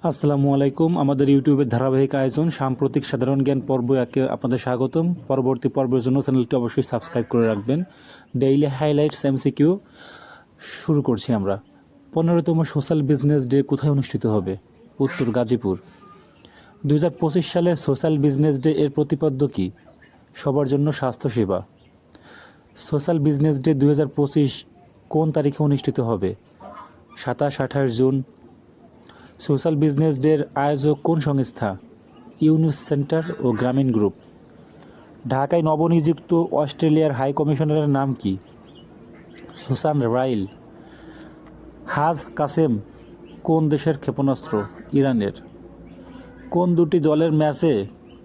আসসালামু আলাইকুম। আমাদের ইউটিউবের ধারাবাহিক আয়োজন সাম্প্রতিক সাধারণ জ্ঞান পর্ব একে আপনাদের স্বাগতম। পরবর্তী পর্বের জন্য চ্যানেলটি অবশ্যই সাবস্ক্রাইব করে রাখবেন। ডেইলি হাইলাইটস এমসিকিউ শুরু করছি আমরা। 15তম সোশ্যাল বিজনেস ডে কোথায় অনুষ্ঠিত হবে? উত্তর গাজীপুর। 2025 সালের সোশ্যাল বিজনেস ডে এর প্রতিপাদ্য কী? সবার জন্য স্বাস্থ্যসেবা। সোশ্যাল বিজনেস ডে 2025 কোন তারিখে অনুষ্ঠিত হবে? 27-28 জুন। সোশ্যাল বিজনেস ডের আয়োজক কোন সংস্থা? ইউনুস সেন্টার ও গ্রামীণ গ্রুপ। ঢাকায় নবনিযুক্ত অস্ট্রেলিয়ার হাই কমিশনারের নাম কি? Susan Ryle. হাজ কাসেম কোন দেশের ক্ষেপণাস্ত্র? ইরানের। কোন দুটি দলের ম্যাচে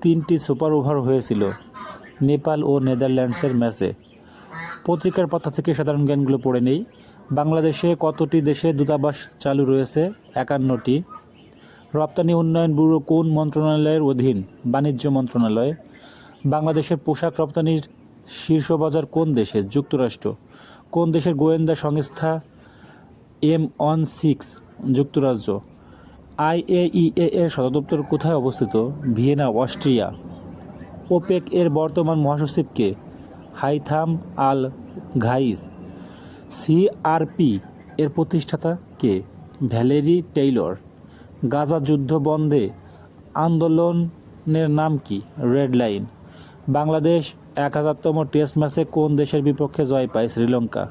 3টি সুপার ওভার হয়েছিল? নেপাল ও নেদারল্যান্ডসের ম্যাচে। পত্রিকার পাতা থেকে সাধারণ জ্ঞানগুলো পড়ে নেই। বাংলাদেশে কতটি দেশে দূতাবাস চালু রয়েছে? 51টি। রপ্তানি উন্নয়ন ব্যুরো কোন মন্ত্রণালয়ের অধীন? বাণিজ্য মন্ত্রণালয়। বাংলাদেশের পোশাক রপ্তানির শীর্ষ বাজার কোন দেশে? যুক্তরাষ্ট্র। কোন দেশের গোয়েন্দা সংস্থা M16? যুক্তরাজ্য। IAEA এর সদর দপ্তর কোথায় অবস্থিত? Vienna, Austria. ওপেক এর বর্তমান মহাসচিব কে? হাইথাম আল ঘাইস। CRP এর প্রতিষ্ঠাতা কে? Valerie Taylor. গাজা যুদ্ধ বন্ধে আন্দোলনের নাম কি? Red line. বাংলাদেশ 1000তম টেস্ট ম্যাচে কোন দেশের বিপক্ষে জয় পায়? শ্রীলঙ্কা।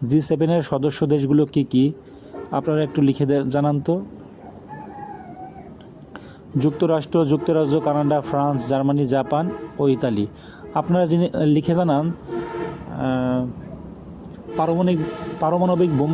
G7 এর সদস্য দেশগুলো কি কি? আপনারা একটু লিখে জানান তো। যুক্তরাষ্ট্র, যুক্তরাজ্য, কানাডা, ফ্রান্স, জার্মানি, জাপান ও ইতালি। আপনারা লিখে জানান পারমাণবিক বোমা